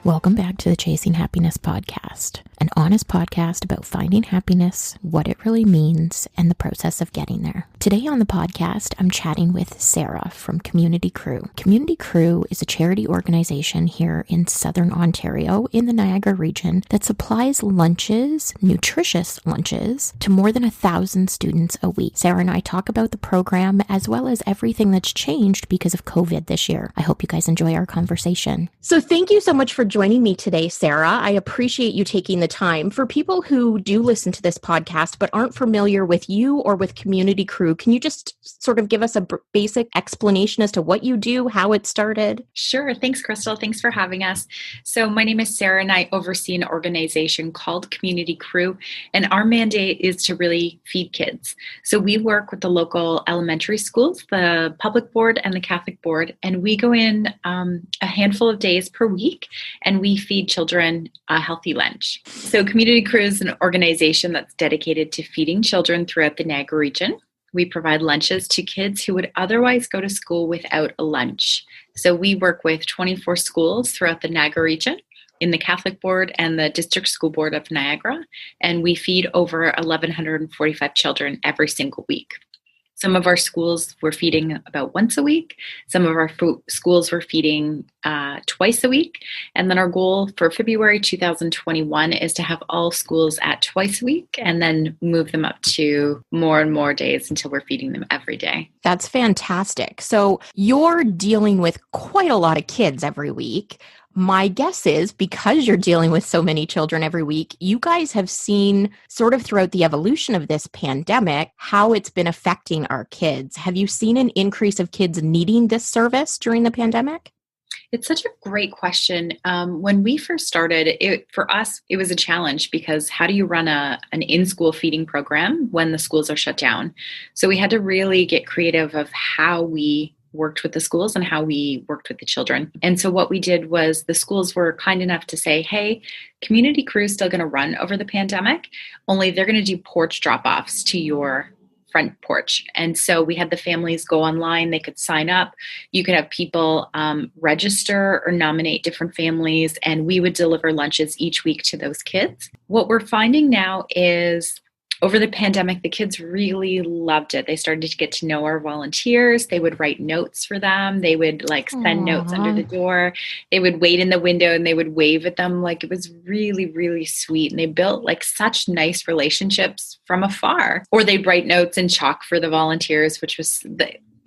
Welcome back to the Chasing Happiness podcast, an honest podcast about finding happiness, what it really means, and the process of getting there. Today on the podcast, I'm chatting with Sarah from Community Crew. Community Crew is a charity organization here in Southern Ontario in the Niagara region that supplies lunches, nutritious lunches, to more than 1,000 students a week. Sarah and I talk about the program as well as everything that's changed because of COVID this year. I hope you guys enjoy our conversation. So thank you so much for joining me today, Sarah. I appreciate you taking the time. For people who do listen to this podcast but aren't familiar with you or with Community Crew, can you just sort of give us a basic explanation as to what you do, how it started? Sure. Thanks, Crystal. Thanks for having us. So my name is Sarah and I oversee an organization called Community Crew, and our mandate is to really feed kids. So we work with the local elementary schools, the public board and the Catholic board, and we go in a handful of days per week and we feed children a healthy lunch. So Community Crew is an organization that's dedicated to feeding children throughout the Niagara region. We provide lunches to kids who would otherwise go to school without a lunch. So we work with 24 schools throughout the Niagara region in the Catholic board and the District School Board of Niagara, and we feed over 1,145 children every single week. Some of our schools we're feeding about once a week. Some of our schools we're feeding twice a week. And then our goal for February 2021 is to have all schools at twice a week and then move them up to more and more days until we're feeding them every day. That's fantastic. So you're dealing with quite a lot of kids every week. My guess is because you're dealing with so many children every week, you guys have seen sort of throughout the evolution of this pandemic, how it's been affecting our kids. Have you seen an increase of kids needing this service during the pandemic? It's such a great question. When we first started, for us, it was a challenge because how do you run an in-school feeding program when the schools are shut down? So we had to really get creative of how we worked with the schools and how we worked with the children. And so what we did was the schools were kind enough to say, hey, Community Crew is still going to run over the pandemic, only they're going to do porch drop-offs to your front porch. And so we had the families go online, they could sign up. You could have people register or nominate different families, and we would deliver lunches each week to those kids. What we're finding now is over the pandemic, the kids really loved it. They started to get to know our volunteers. They would write notes for them. They would send notes under the door. They would wait in the window and they would wave at them. It was really, really sweet. And they built such nice relationships from afar. Or they'd write notes in chalk for the volunteers, which was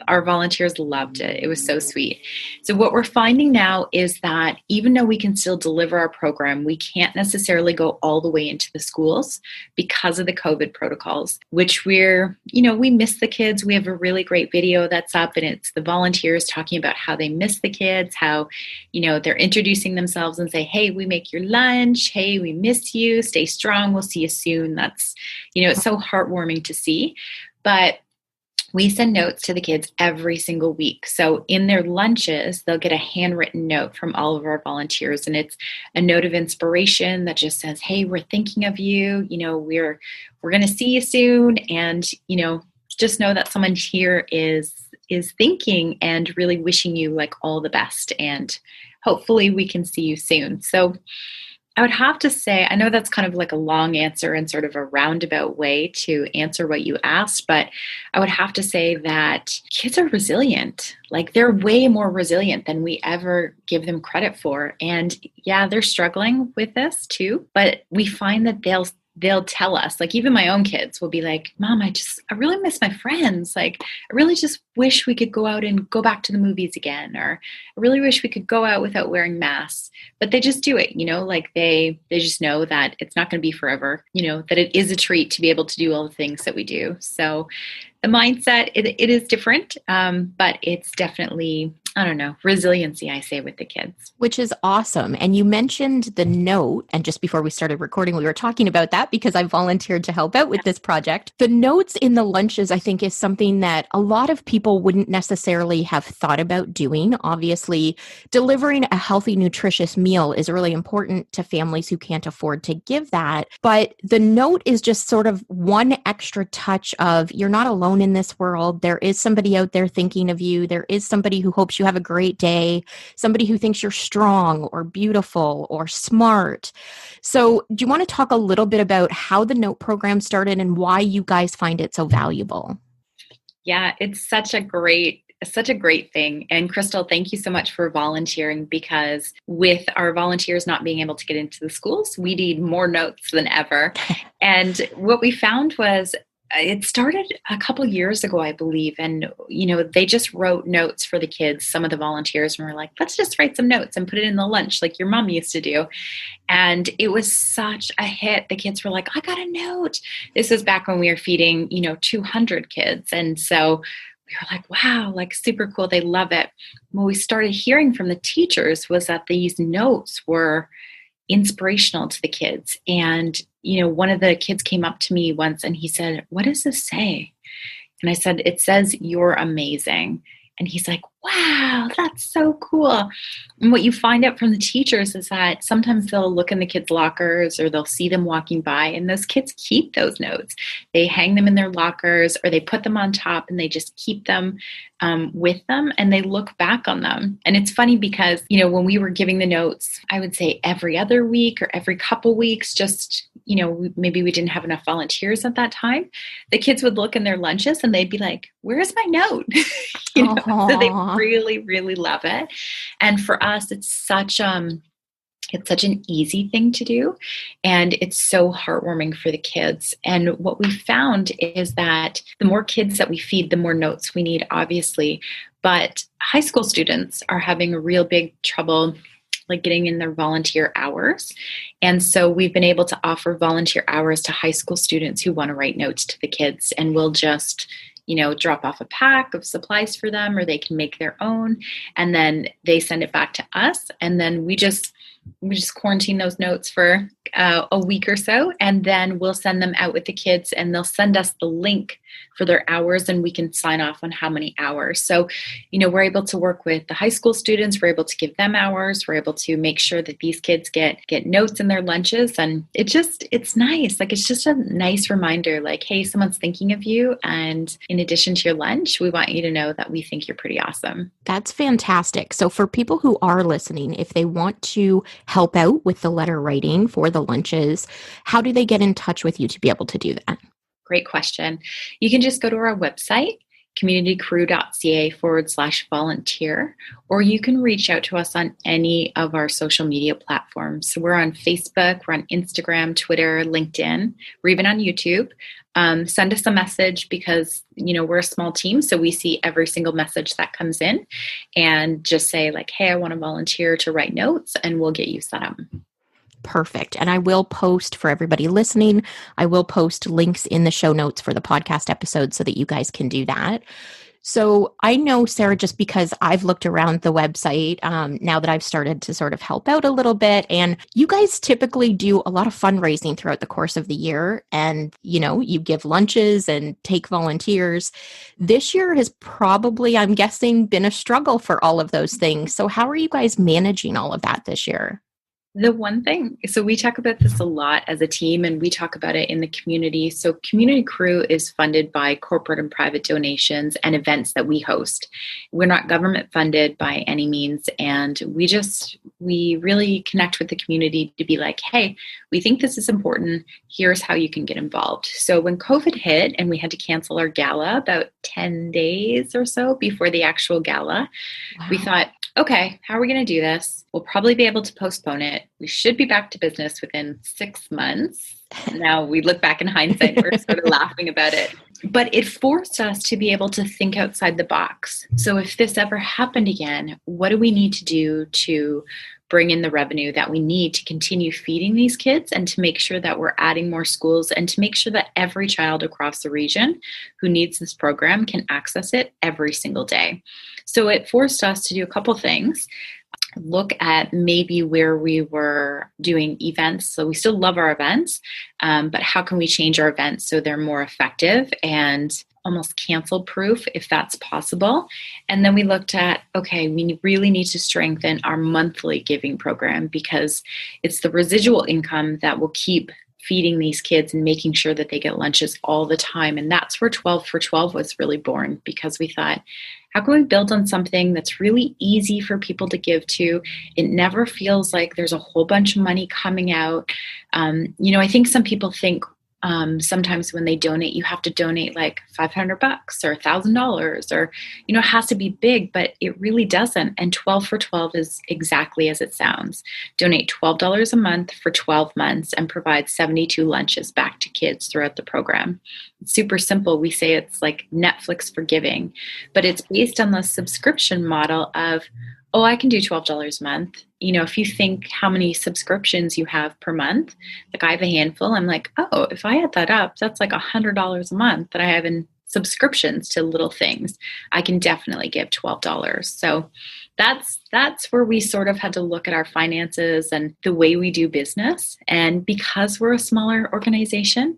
our volunteers loved it. It was so sweet. So what we're finding now is that even though we can still deliver our program, we can't necessarily go all the way into the schools because of the COVID protocols, which we miss the kids. We have a really great video that's up, and it's the volunteers talking about how they miss the kids, how, they're introducing themselves and say, hey, we make your lunch. Hey, we miss you. Stay strong. We'll see you soon. That's, it's so heartwarming to see. But we send notes to the kids every single week. So in their lunches, they'll get a handwritten note from all of our volunteers. And it's a note of inspiration that just says, hey, we're thinking of you. We're going to see you soon. And, just know that someone here is thinking and really wishing you all the best. And hopefully we can see you soon. So I would have to say, I know that's kind of a long answer and sort of a roundabout way to answer what you asked, but I would have to say that kids are resilient. They're way more resilient than we ever give them credit for. And yeah, they're struggling with this too, but we find that they'll tell us, even my own kids will be like, Mom, I really miss my friends. I really just wish we could go out and go back to the movies again. Or I really wish we could go out without wearing masks, but they just do it, they just know that it's not going to be forever, that it is a treat to be able to do all the things that we do. So the mindset, it is different, but it's definitely, resiliency, I say, with the kids. Which is awesome. And you mentioned the note, and just before we started recording, we were talking about that because I volunteered to help out with this project. The notes in the lunches, I think, is something that a lot of people wouldn't necessarily have thought about doing. Obviously, delivering a healthy, nutritious meal is really important to families who can't afford to give that. But the note is just sort of one extra touch of you're not alone alone in this world. There is somebody out there thinking of you. There is somebody who hopes you have a great day, somebody who thinks you're strong or beautiful or smart. So do you want to talk a little bit about how the Note program started and why you guys find it so valuable? Yeah, it's such a great thing. And Crystal, thank you so much for volunteering, because with our volunteers not being able to get into the schools, we need more notes than ever. And what we found was it started a couple years ago, I believe. And, they just wrote notes for the kids, some of the volunteers, and were like, let's just write some notes and put it in the lunch like your mom used to do. And it was such a hit. The kids were like, I got a note. This was back when we were feeding, 200 kids. And so we were like, wow, like super cool. They love it. What we started hearing from the teachers was that these notes were inspirational to the kids. And, one of the kids came up to me once and he said, what does this say? And I said, it says, you're amazing. And he's like, wow, that's so cool. And what you find out from the teachers is that sometimes they'll look in the kids' lockers or they'll see them walking by, and those kids keep those notes. They hang them in their lockers or they put them on top and they just keep them with them, and they look back on them. And it's funny because, when we were giving the notes, I would say every other week or every couple weeks, just, maybe we didn't have enough volunteers at that time. The kids would look in their lunches and they'd be like, where's my note? So they really, really love it. And for us, it's such an easy thing to do. And it's so heartwarming for the kids. And what we found is that the more kids that we feed, the more notes we need, obviously. But high school students are having a real big trouble like getting in their volunteer hours. And so we've been able to offer volunteer hours to high school students who want to write notes to the kids, and we'll just drop off a pack of supplies for them, or they can make their own. And then they send it back to us. And then we just quarantine those notes for a week or so. And then we'll send them out with the kids, and they'll send us the link for their hours, and we can sign off on how many hours. So, we're able to work with the high school students. We're able to give them hours. We're able to make sure that these kids get notes in their lunches. And it's nice. Like, it's just a nice reminder, like, hey, someone's thinking of you. And in addition to your lunch, we want you to know that we think you're pretty awesome. That's fantastic. So for people who are listening, if they want to help out with the letter writing for the lunches, how do they get in touch with you to be able to do that? Great question. You can just go to our website, communitycrew.ca/volunteer, or you can reach out to us on any of our social media platforms. So we're on Facebook, we're on Instagram, Twitter, LinkedIn, we're even on YouTube. Send us a message, because, we're a small team, so we see every single message that comes in, and just say like, hey, I want to volunteer to write notes, and we'll get you set up. Perfect. And I will post, for everybody listening, I will post links in the show notes for the podcast episode so that you guys can do that. So I know, Sarah, just because I've looked around the website now that I've started to sort of help out a little bit, and you guys typically do a lot of fundraising throughout the course of the year, and, you give lunches and take volunteers. This year has probably, I'm guessing, been a struggle for all of those things. So how are you guys managing all of that this year? The one thing, so we talk about this a lot as a team, and we talk about it in the community. So Community Crew is funded by corporate and private donations and events that we host. We're not government funded by any means. And we really connect with the community to be like, hey, we think this is important. Here's how you can get involved. So when COVID hit and we had to cancel our gala about 10 days or so before the actual gala, wow, we thought, okay, how are we going to do this? We'll probably be able to postpone it. We should be back to business within 6 months. Now we look back in hindsight, we're sort of laughing about it. But it forced us to be able to think outside the box. So if this ever happened again, what do we need to do to bring in the revenue that we need to continue feeding these kids, and to make sure that we're adding more schools, and to make sure that every child across the region who needs this program can access it every single day? So it forced us to do a couple things. Look at maybe where we were doing events. So we still love our events, but how can we change our events so they're more effective and almost cancel proof if that's possible? And then we looked at, okay, we really need to strengthen our monthly giving program, because it's the residual income that will keep feeding these kids and making sure that they get lunches all the time. And that's where 12 for 12 was really born, because we thought, how can we build on something that's really easy for people to give to? It never feels like there's a whole bunch of money coming out. I think some people think sometimes when they donate, you have to donate like $500 or $1,000 or, it has to be big, but it really doesn't. And 12 for 12 is exactly as it sounds. Donate $12 a month for 12 months and provide 72 lunches back to kids throughout the program. It's super simple. We say it's like Netflix for giving, but it's based on the subscription model of, oh, I can do $12 a month. If you think how many subscriptions you have per month, like I have a handful, I'm like, oh, if I add that up, that's like $100 a month that I have in subscriptions to little things. I can definitely give $12. So that's where we sort of had to look at our finances and the way we do business. And because we're a smaller organization,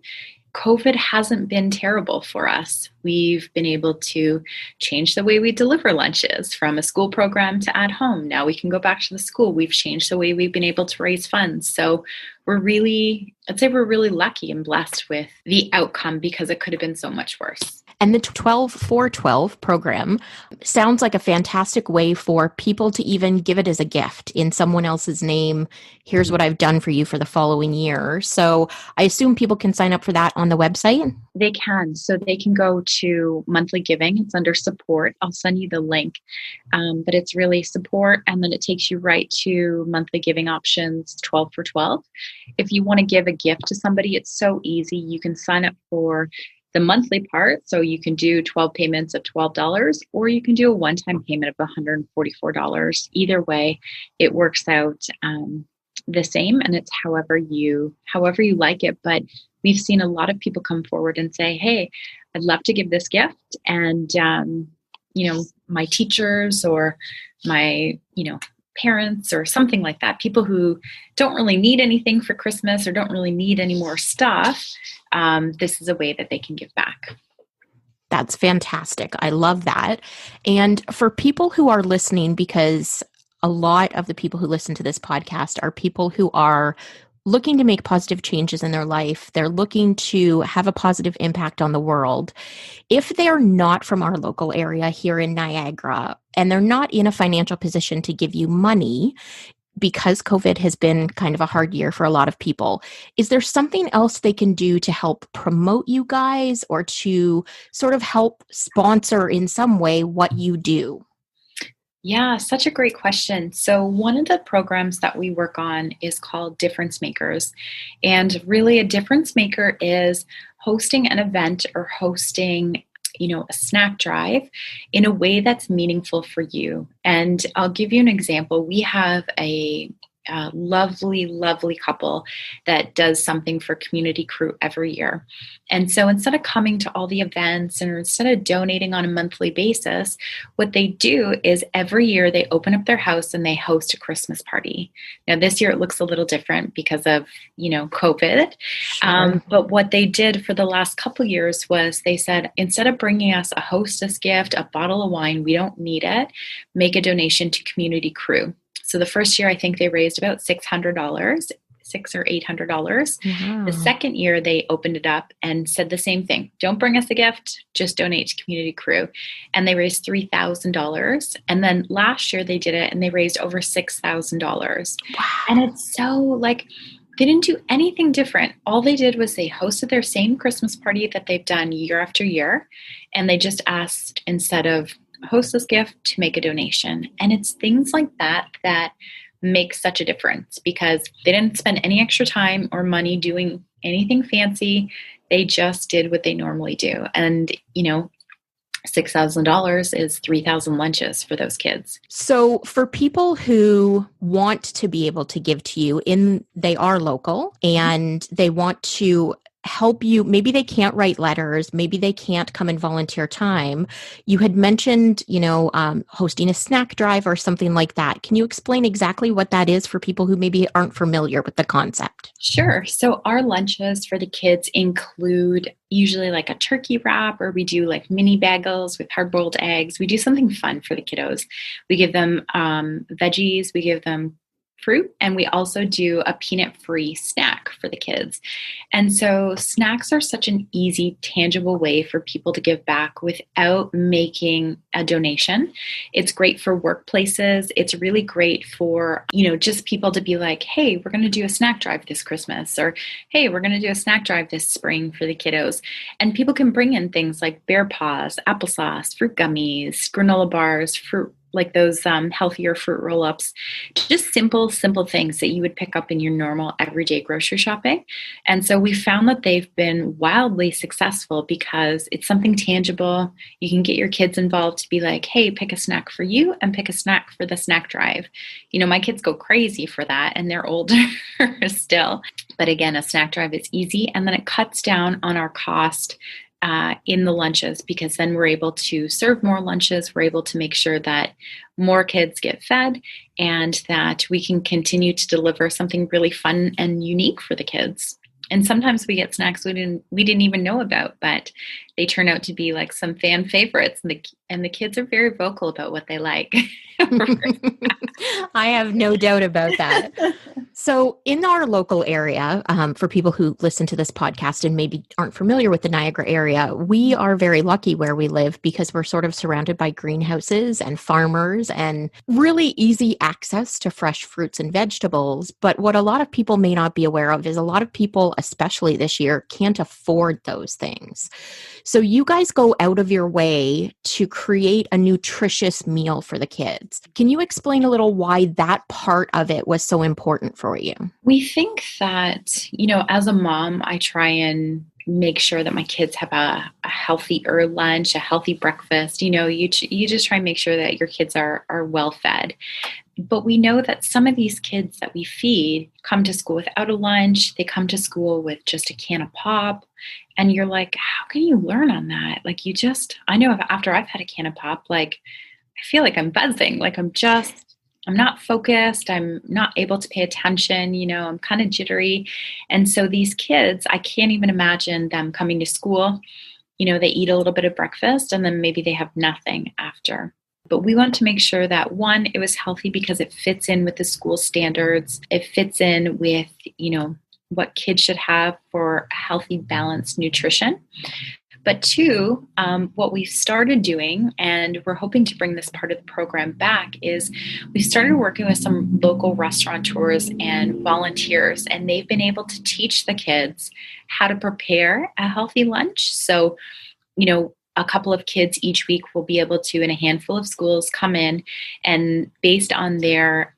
COVID hasn't been terrible for us. We've been able to change the way we deliver lunches from a school program to at home. Now we can go back to the school. We've changed the way we've been able to raise funds. So I'd say we're really lucky and blessed with the outcome, because it could have been so much worse. And the 12 for 12 program sounds like a fantastic way for people to even give it as a gift in someone else's name. Here's what I've done for you for the following year. So I assume people can sign up for that on the website? They can. So they can go to monthly giving. It's under support. I'll send you the link. But it's really support. And then it takes you right to monthly giving options, 12 for 12. If you want to give a gift to somebody, it's so easy. You can sign up for the monthly part. So you can do 12 payments of $12, or you can do a one-time payment of $144. Either way, it works out the same, and it's however you like it. But we've seen a lot of people come forward and say, hey, I'd love to give this gift. And, my teachers or my, parents or something like that, people who don't really need anything for Christmas or don't really need any more stuff, this is a way that they can give back. That's fantastic. I love that. And for people who are listening, because a lot of the people who listen to this podcast are people who are looking to make positive changes in their life. They're looking to have a positive impact on the world. If they're not from our local area here in Niagara, and they're not in a financial position to give you money, because COVID has been kind of a hard year for a lot of people, is there something else they can do to help promote you guys, or to sort of help sponsor in some way what you do? Yeah, such a great question. So one of the programs that we work on is called Difference Makers. And really a difference maker is hosting an event or hosting a snack drive in a way that's meaningful for you. And I'll give you an example. We have a lovely, lovely couple that does something for Community Crew every year. And so instead of coming to all the events and instead of donating on a monthly basis, what they do is every year they open up their house and they host a Christmas party. Now this year it looks a little different because of, COVID. Sure. But what they did for the last couple years was they said, instead of bringing us a hostess gift, a bottle of wine, we don't need it, make a donation to Community Crew. So the first year, I think they raised about $600, $600 or $800. Wow. The second year, they opened it up and said the same thing. Don't bring us a gift, just donate to Community Crew. And they raised $3,000. And then last year they did it and they raised over $6,000. Wow. And it's so they didn't do anything different. All they did was they hosted their same Christmas party that they've done year after year. And they just asked, instead of host this gift, to make a donation. And it's things like that that make such a difference, because they didn't spend any extra time or money doing anything fancy. They just did what they normally do. And, $6,000 is 3,000 lunches for those kids. So for people who want to be able to give to you, they are local and they want to help you, maybe they can't write letters, maybe they can't come and volunteer time. You had mentioned, hosting a snack drive or something like that. Can you explain exactly what that is for people who maybe aren't familiar with the concept? Sure. So our lunches for the kids include usually like a turkey wrap, or we do like mini bagels with hard-boiled eggs. We do something fun for the kiddos. We give them veggies. We give them fruit, and we also do a peanut-free snack for the kids. And so snacks are such an easy, tangible way for people to give back without making a donation. It's great for workplaces. It's really great for, just people to be like, hey, we're going to do a snack drive this Christmas, or hey, we're going to do a snack drive this spring for the kiddos. And people can bring in things like Bear Paws, applesauce, fruit gummies, granola bars, fruit, like those healthier fruit roll-ups, just simple things that you would pick up in your normal everyday grocery shopping. And so we found that they've been wildly successful because it's something tangible. You can get your kids involved to be like, hey, pick a snack for you and pick a snack for the snack drive. My kids go crazy for that, and they're older still. But again, a snack drive is easy, and then it cuts down on our cost in the lunches, because then we're able to serve more lunches. We're able to make sure that more kids get fed and that we can continue to deliver something really fun and unique for the kids. And sometimes we get snacks we didn't even know about, but they turn out to be like some fan favorites, and the kids are very vocal about what they like. I have no doubt about that. So in our local area, for people who listen to this podcast and maybe aren't familiar with the Niagara area, we are very lucky where we live because we're sort of surrounded by greenhouses and farmers and really easy access to fresh fruits and vegetables. But what a lot of people may not be aware of is a lot of people, especially this year, can't afford those things. So you guys go out of your way to create a nutritious meal for the kids. Can you explain a little why that part of it was so important for you? We think that, as a mom, I try and make sure that my kids have a healthier lunch, a healthy breakfast. You just try and make sure that your kids are well fed. But we know that some of these kids that we feed come to school without a lunch. They come to school with just a can of pop. And you're like, how can you learn on that? Like I know after I've had a can of pop, like I feel like I'm buzzing. Like I'm not focused. I'm not able to pay attention. I'm kind of jittery. And so these kids, I can't even imagine them coming to school. They eat a little bit of breakfast and then maybe they have nothing after. But we want to make sure that, one, it was healthy because it fits in with the school standards. It fits in with, what kids should have for healthy, balanced nutrition. But two, what we've started doing, and we're hoping to bring this part of the program back, is we started working with some local restaurateurs and volunteers, and they've been able to teach the kids how to prepare a healthy lunch. So, a couple of kids each week will be able to, in a handful of schools, come in and based on their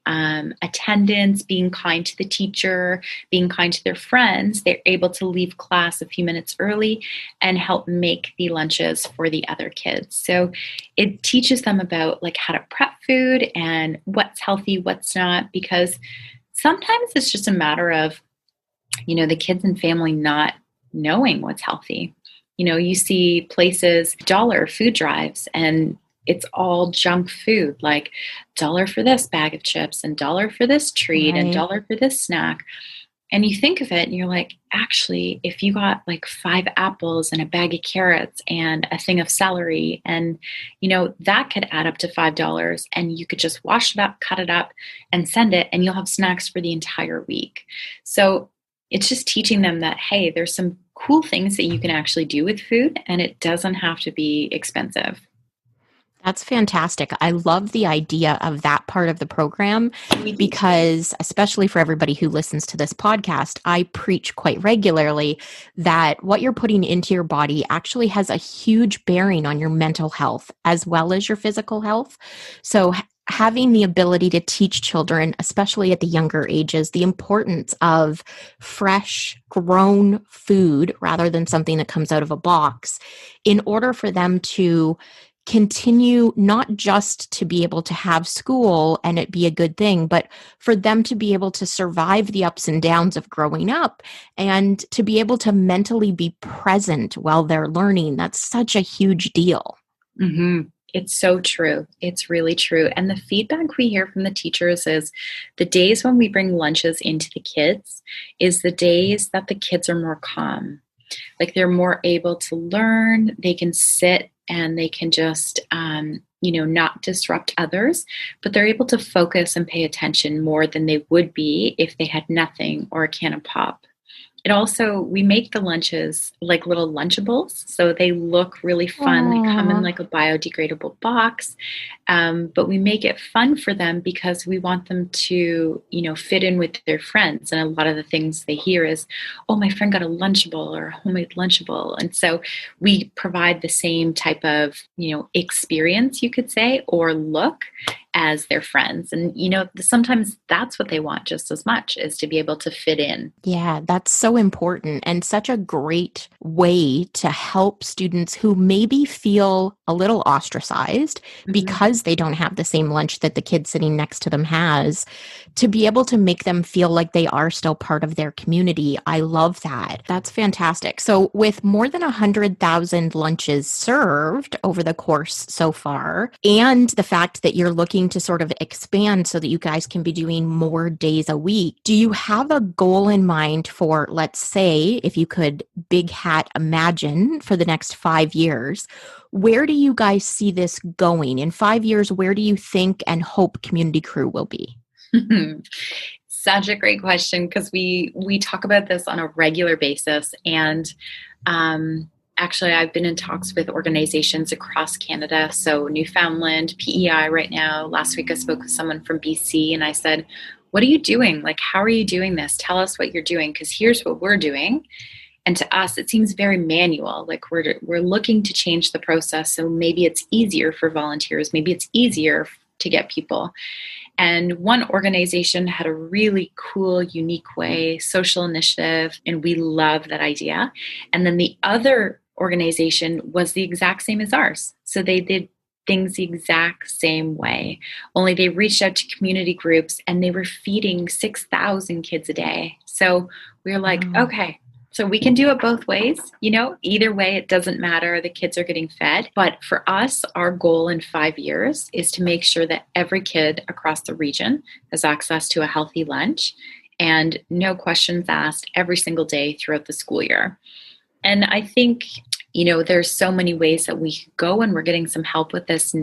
attendance, being kind to the teacher, being kind to their friends, they're able to leave class a few minutes early and help make the lunches for the other kids. So it teaches them about like how to prep food and what's healthy, what's not, because sometimes it's just a matter of, the kids and family not knowing what's healthy. You see places, dollar food drives, and it's all junk food, like $1 for this bag of chips and $1 for this treat and $1 for this snack. And you think of it and you're like, actually, if you got like 5 apples and a bag of carrots and a thing of celery, and, that could add up to $5, and you could just wash it up, cut it up and send it, and you'll have snacks for the entire week. So it's just teaching them that, hey, there's some cool things that you can actually do with food, and it doesn't have to be expensive. That's fantastic. I love the idea of that part of the program because, especially for everybody who listens to this podcast, I preach quite regularly that what you're putting into your body actually has a huge bearing on your mental health as well as your physical health. So having the ability to teach children, especially at the younger ages, the importance of fresh, grown food rather than something that comes out of a box in order for them to continue not just to be able to have school and it be a good thing, but for them to be able to survive the ups and downs of growing up and to be able to mentally be present while they're learning. That's such a huge deal. Mm-hmm. It's so true. It's really true. And the feedback we hear from the teachers is the days when we bring lunches into the kids is the days that the kids are more calm. Like they're more able to learn. They can sit and they can just, not disrupt others, but they're able to focus and pay attention more than they would be if they had nothing or a can of pop. It also, we make the lunches like little Lunchables. So they look really fun. They come in Aw. like a biodegradable box. But we make it fun for them because we want them to, fit in with their friends. And a lot of the things they hear is, oh, my friend got a Lunchable or a homemade Lunchable. And so we provide the same type of, experience, you could say, or look as their friends. And, sometimes that's what they want just as much, is to be able to fit in. Yeah, that's so important and such a great way to help students who maybe feel a little ostracized Mhm. because they don't have the same lunch that the kid sitting next to them has, to be able to make them feel like they are still part of their community. I love that. That's fantastic. So with more than 100,000 lunches served over the course so far, and the fact that you're looking to sort of expand so that you guys can be doing more days a week, do you have a goal in mind for, let's say, if you could big hat imagine for the next 5 years, where do you guys see this going? In 5 years, where do you think and hope Community Crew will be? Such a great question, because we talk about this on a regular basis. And actually, I've been in talks with organizations across Canada. So Newfoundland, PEI right now. Last week I spoke with someone from BC and I said, what are you doing? Like, how are you doing this? Tell us what you're doing, because here's what we're doing. And to us, it seems very manual. Like we're looking to change the process. So maybe it's easier for volunteers. Maybe it's easier to get people. And one organization had a really cool, unique way, social initiative, and we love that idea. And then the other organization was the exact same as ours. So they did things the exact same way, only they reached out to community groups and they were feeding 6,000 kids a day. So we were like, Wow. okay, so we can do it both ways. Either way, it doesn't matter. The kids are getting fed. But for us, our goal in 5 years is to make sure that every kid across the region has access to a healthy lunch and no questions asked every single day throughout the school year. And I think, there's so many ways that we could go, and we're getting some help with this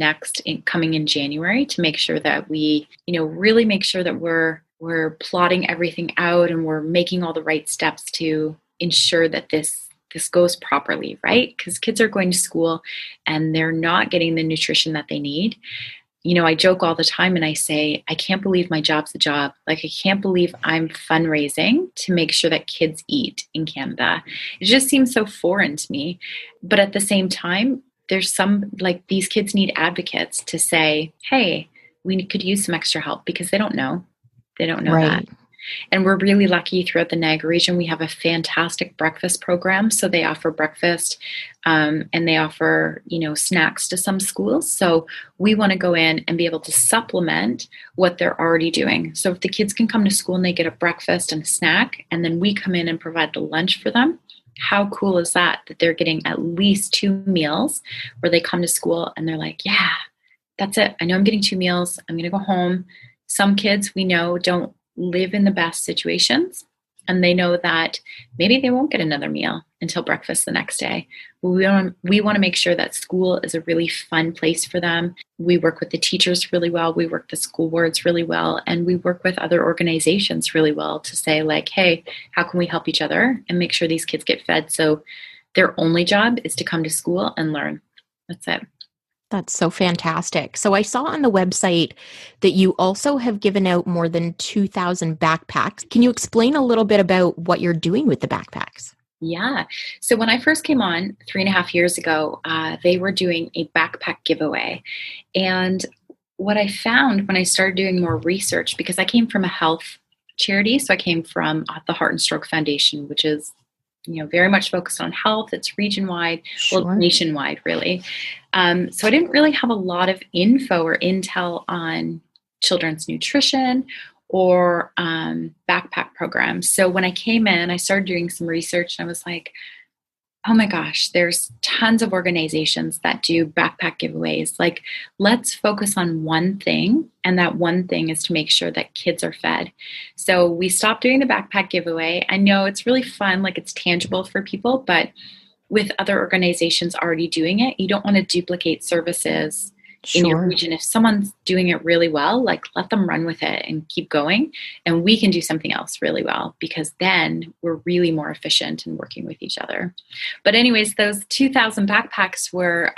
coming in January, to make sure that we, really make sure that we're plotting everything out and we're making all the right steps to ensure that this goes properly, right? Because kids are going to school and they're not getting the nutrition that they need. I joke all the time and I say, I can't believe my job's a job. Like, I can't believe I'm fundraising to make sure that kids eat in Canada. It just seems so foreign to me. But at the same time, there's these kids need advocates to say, hey, we could use some extra help, because they don't know. They don't know that. Right. And we're really lucky throughout the Niagara region. We have a fantastic breakfast program. So they offer breakfast and they offer, snacks to some schools. So we want to go in and be able to supplement what they're already doing. So if the kids can come to school and they get a breakfast and a snack, and then we come in and provide the lunch for them, how cool is that they're getting at least 2 meals where they come to school and they're like, yeah, that's it. I know I'm getting 2 meals. I'm going to go home. Some kids we know don't live in the best situations, and they know that maybe they won't get another meal until breakfast the next day. We want to make sure that school is a really fun place for them. We work with the teachers really well. We work the school boards really well, and we work with other organizations really well to say, like, hey, how can we help each other and make sure these kids get fed? So their only job is to come to school and learn. That's it. That's so fantastic. So I saw on the website that you also have given out more than 2,000 backpacks. Can you explain a little bit about what you're doing with the backpacks? Yeah. So when I first came on 3.5 years ago, they were doing a backpack giveaway. And what I found when I started doing more research, because I came from a health charity, so I came from the Heart and Stroke Foundation, which is very much focused on health. It's region-wide, well, Sure. nationwide, really. So I didn't really have a lot of info or intel on children's nutrition or backpack programs. So when I came in, I started doing some research, and I was like, oh my gosh, there's tons of organizations that do backpack giveaways. Like, let's focus on one thing. And that one thing is to make sure that kids are fed. So we stopped doing the backpack giveaway. I know it's really fun, like it's tangible for people, but with other organizations already doing it. You don't want to duplicate services in your Sure. region. If someone's doing it really well, like let them run with it and keep going. And we can do something else really well, because then we're really more efficient in working with each other. But anyways, those 2,000 backpacks were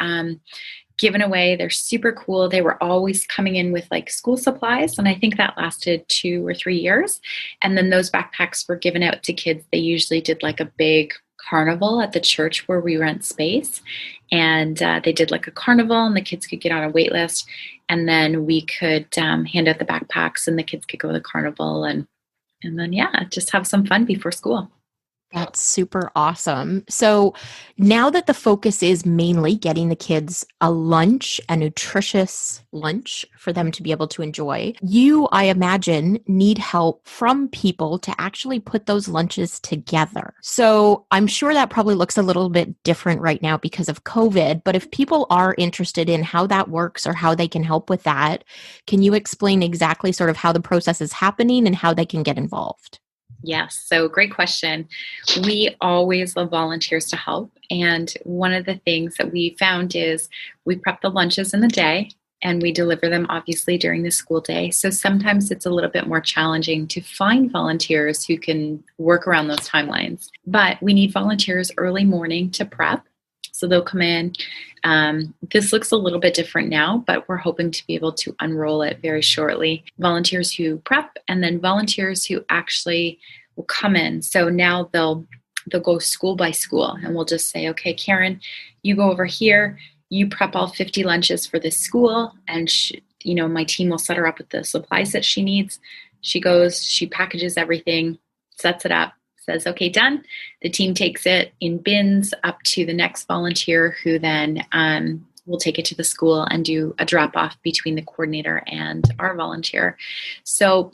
given away. They're super cool. They were always coming in with like school supplies. And I think that lasted 2 or 3 years. And then those backpacks were given out to kids. They usually did like a big carnival at the church where we rent space. And they did like a carnival, and the kids could get on a wait list. And then we could hand out the backpacks, and the kids could go to the carnival, and then, yeah, just have some fun before school. That's super awesome. So now that the focus is mainly getting the kids a lunch, a nutritious lunch for them to be able to enjoy, you, I imagine, need help from people to actually put those lunches together. So I'm sure that probably looks a little bit different right now because of COVID, but if people are interested in how that works or how they can help with that, can you explain exactly sort of how the process is happening and how they can get involved? Yes. So great question. We always love volunteers to help. And one of the things that we found is we prep the lunches in the day and we deliver them obviously during the school day. So sometimes it's a little bit more challenging to find volunteers who can work around those timelines. But we need volunteers early morning to prep. So they'll come in. This looks a little bit different now, but we're hoping to be able to unroll it very shortly. Volunteers who prep, and then volunteers who actually will come in. So now they'll go school by school, and we'll just say, okay, Karen, you go over here, you prep all 50 lunches for this school, and my team will set her up with the supplies that she needs. She goes, she packages everything, sets it up, says, okay, done. The team takes it in bins up to the next volunteer, who then will take it to the school and do a drop off between the coordinator and our volunteer. So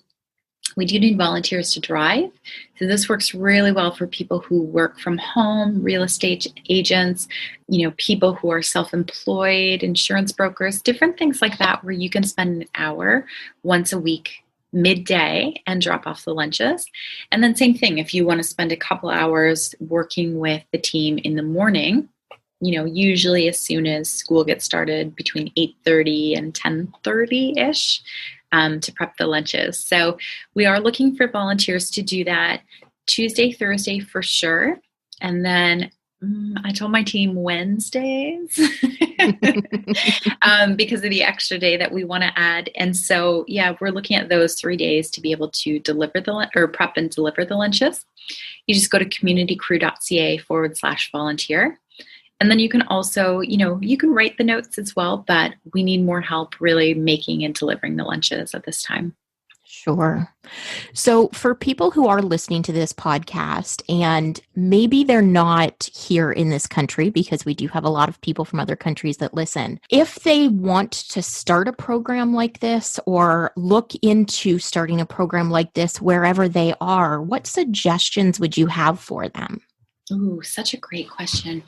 we do need volunteers to drive. So this works really well for people who work from home, real estate agents, people who are self-employed, insurance brokers, different things like that, where you can spend an hour once a week midday and drop off the lunches. And then same thing, if you want to spend a couple hours working with the team in the morning, usually as soon as school gets started between 8:30 and 10:30-ish, to prep the lunches. So we are looking for volunteers to do that Tuesday, Thursday for sure. And then I told my team Wednesdays because of the extra day that we want to add. And so, yeah, we're looking at those 3 days to be able to deliver prep and deliver the lunches. You just go to communitycrew.ca/volunteer. And then you can also, you can write the notes as well, but we need more help really making and delivering the lunches at this time. Sure. So for people who are listening to this podcast and maybe they're not here in this country, because we do have a lot of people from other countries that listen, if they want to start a program like this or look into starting a program like this wherever they are, what suggestions would you have for them? Ooh, such a great question.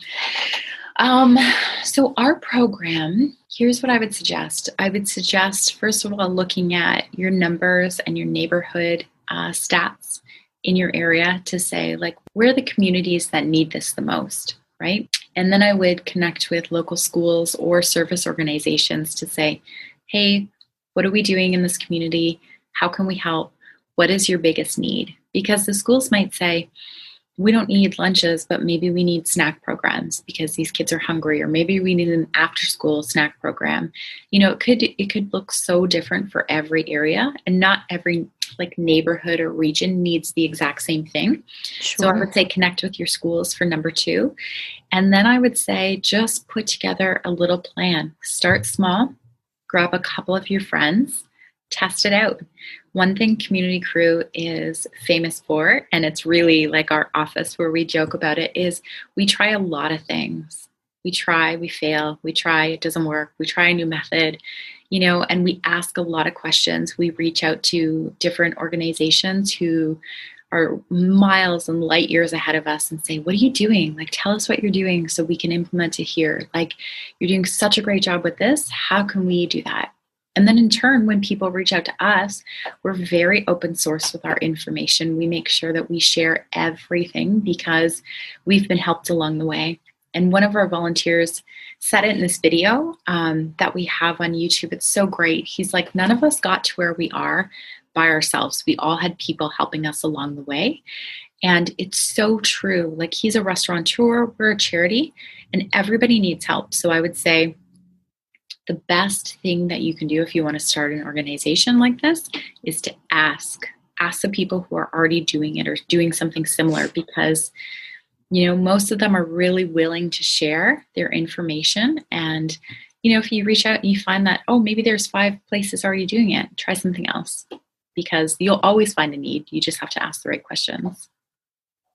So our program, here's what I would suggest. I would suggest, first of all, looking at your numbers and your neighborhood stats in your area to say, like, where are the communities that need this the most, right? And then I would connect with local schools or service organizations to say, hey, what are we doing in this community? How can we help? What is your biggest need? Because the schools might say, we don't need lunches, but maybe we need snack programs because these kids are hungry, or maybe we need an after-school snack program. It could look so different for every area, and not every neighborhood or region needs the exact same thing. Sure. So I would say connect with your schools for number 2. And then I would say just put together a little plan. Start small, grab a couple of your friends, test it out. One thing Community Crew is famous for, and it's really like our office where we joke about it, is we try a lot of things. We try, we fail, we try, it doesn't work, we try a new method, and we ask a lot of questions. We reach out to different organizations who are miles and light years ahead of us and say, what are you doing? Tell us what you're doing so we can implement it here. You're doing such a great job with this. How can we do that? And then in turn, when people reach out to us, we're very open source with our information. We make sure that we share everything because we've been helped along the way. And one of our volunteers said it in this video that we have on YouTube. It's so great. He's like, none of us got to where we are by ourselves. We all had people helping us along the way. And it's so true. Like, he's a restaurateur, we're a charity, and everybody needs help. So I would say the best thing that you can do if you want to start an organization like this is to ask the people who are already doing it or doing something similar, because most of them are really willing to share their information. And if you reach out and you find that, oh, maybe there's 5 places already doing it, try something else, because you'll always find a need. You just have to ask the right questions.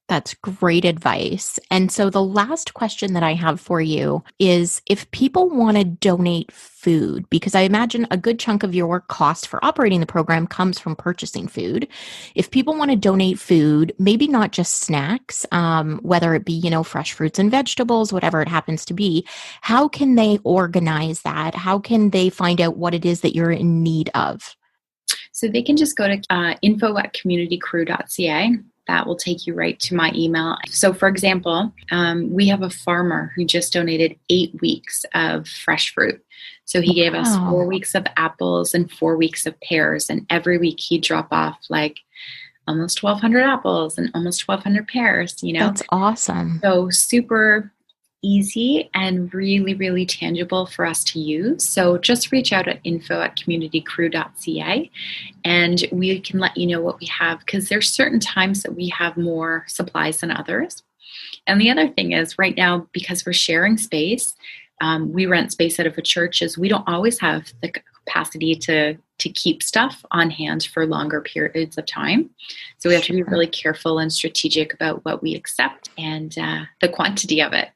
That's great advice. And so the last question that I have for you is, if people want to donate food, because I imagine a good chunk of your cost for operating the program comes from purchasing food. If people want to donate food, maybe not just snacks, whether it be, fresh fruits and vegetables, whatever it happens to be, how can they organize that? How can they find out what it is that you're in need of? So they can just go to info@communitycrew.ca. That will take you right to my email. So for example, we have a farmer who just donated 8 weeks of fresh fruit. So he gave us 4 weeks of apples and 4 weeks of pears. And every week he'd drop off like almost 1,200 apples and almost 1,200 pears, That's awesome. So super easy and really, really tangible for us to use. So just reach out at info@communitycrew.ca and we can let you know what we have, because there's certain times that we have more supplies than others. And the other thing is, right now, because we're sharing space, we rent space out of a church, is we don't always have the capacity to keep stuff on hand for longer periods of time. So we have to be really careful and strategic about what we accept and the quantity of it.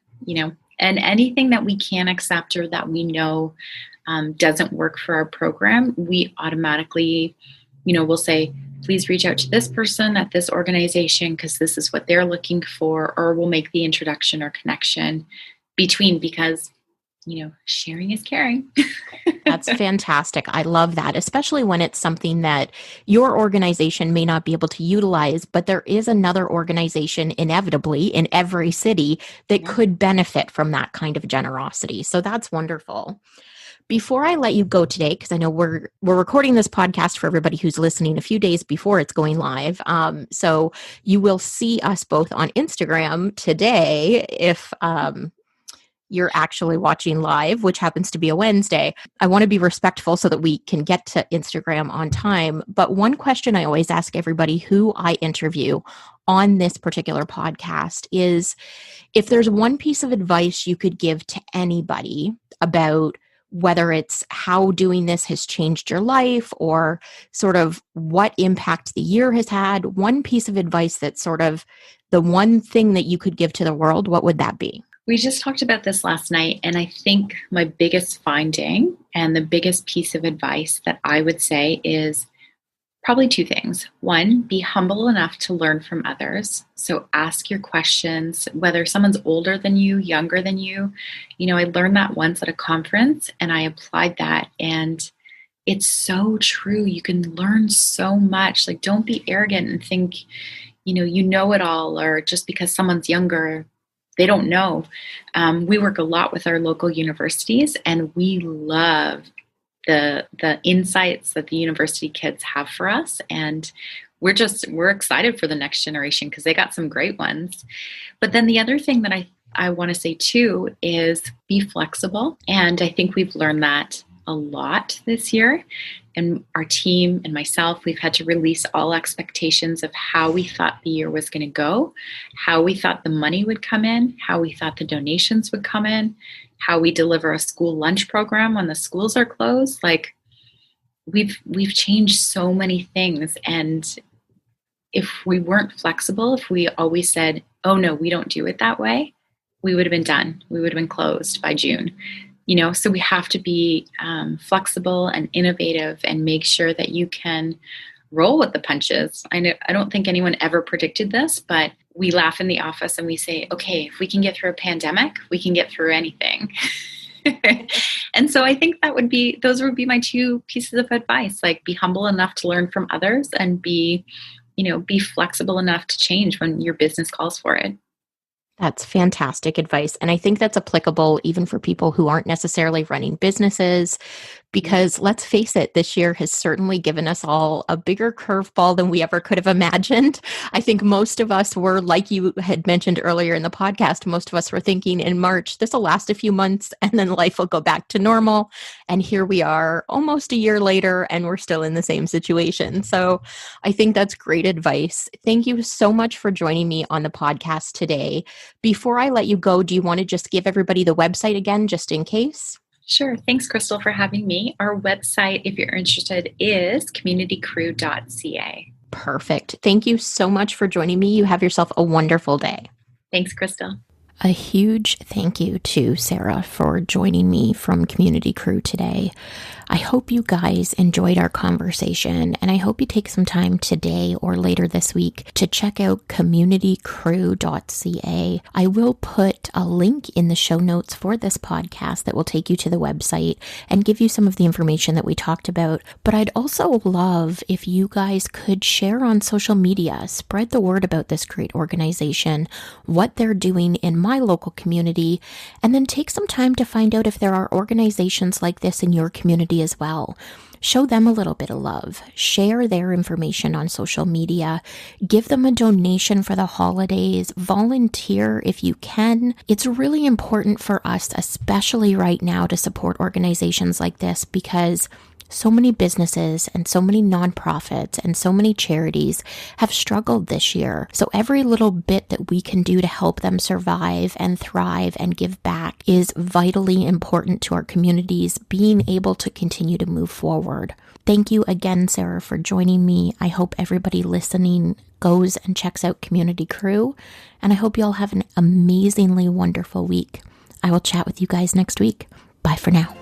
And anything that we can't accept or that we know doesn't work for our program, we automatically, we'll say, please reach out to this person at this organization because this is what they're looking for, or we'll make the introduction or connection between, because sharing is caring. That's fantastic. I love that, especially when it's something that your organization may not be able to utilize, but there is another organization inevitably in every city that could benefit from that kind of generosity. So that's wonderful. Before I let you go today, because I know we're recording this podcast for everybody who's listening a few days before it's going live. So you will see us both on Instagram today if you're actually watching live, which happens to be a Wednesday. I want to be respectful so that we can get to Instagram on time. But one question I always ask everybody who I interview on this particular podcast is, if there's one piece of advice you could give to anybody about whether it's how doing this has changed your life or sort of what impact the year has had, one piece of advice that's sort of the one thing that you could give to the world, what would that be? We just talked about this last night, and I think my biggest finding and the biggest piece of advice that I would say is probably 2 things. 1, be humble enough to learn from others. So ask your questions, whether someone's older than you, younger than you. I learned that once at a conference and I applied that, and it's so true. You can learn so much. Like, don't be arrogant and think, you know it all, or just because someone's younger, they don't know. We work a lot with our local universities, and we love the insights that the university kids have for us. And we're excited for the next generation because they got some great ones. But then the other thing that I want to say too is be flexible. And I think we've learned that a lot this year. And our team and myself, we've had to release all expectations of how we thought the year was going to go, how we thought the money would come in, how we thought the donations would come in, how we deliver a school lunch program when the schools are closed. Like, we've changed so many things. And if we weren't flexible, if we always said, oh no, we don't do it that way, we would have been done. We would have been closed by June. So we have to be flexible and innovative and make sure that you can roll with the punches. I don't think anyone ever predicted this, but we laugh in the office and we say, okay, if we can get through a pandemic, we can get through anything. And so I think those would be my 2 pieces of advice. Like, be humble enough to learn from others, and be flexible enough to change when your business calls for it. That's fantastic advice. And I think that's applicable even for people who aren't necessarily running businesses, because let's face it, this year has certainly given us all a bigger curveball than we ever could have imagined. I think most of us were, like you had mentioned earlier in the podcast, most of us were thinking in March, this will last a few months and then life will go back to normal. And here we are almost a year later and we're still in the same situation. So I think that's great advice. Thank you so much for joining me on the podcast today. Before I let you go, do you want to just give everybody the website again, just in case? Sure. Thanks, Crystal, for having me. Our website, if you're interested, is communitycrew.ca. Perfect. Thank you so much for joining me. You have yourself a wonderful day. Thanks, Crystal. A huge thank you to Sarah for joining me from Community Crew today. I hope you guys enjoyed our conversation, and I hope you take some time today or later this week to check out communitycrew.ca. I will put a link in the show notes for this podcast that will take you to the website and give you some of the information that we talked about. But I'd also love if you guys could share on social media, spread the word about this great organization, what they're doing in my local community, and then take some time to find out if there are organizations like this in your community as well. Show them a little bit of love. Share their information on social media. Give them a donation for the holidays. Volunteer if you can. It's really important for us, especially right now, to support organizations like this because so many businesses and so many nonprofits and so many charities have struggled this year. So every little bit that we can do to help them survive and thrive and give back is vitally important to our communities being able to continue to move forward. Thank you again, Sarah, for joining me. I hope everybody listening goes and checks out Community Crew, and I hope you all have an amazingly wonderful week. I will chat with you guys next week. Bye for now.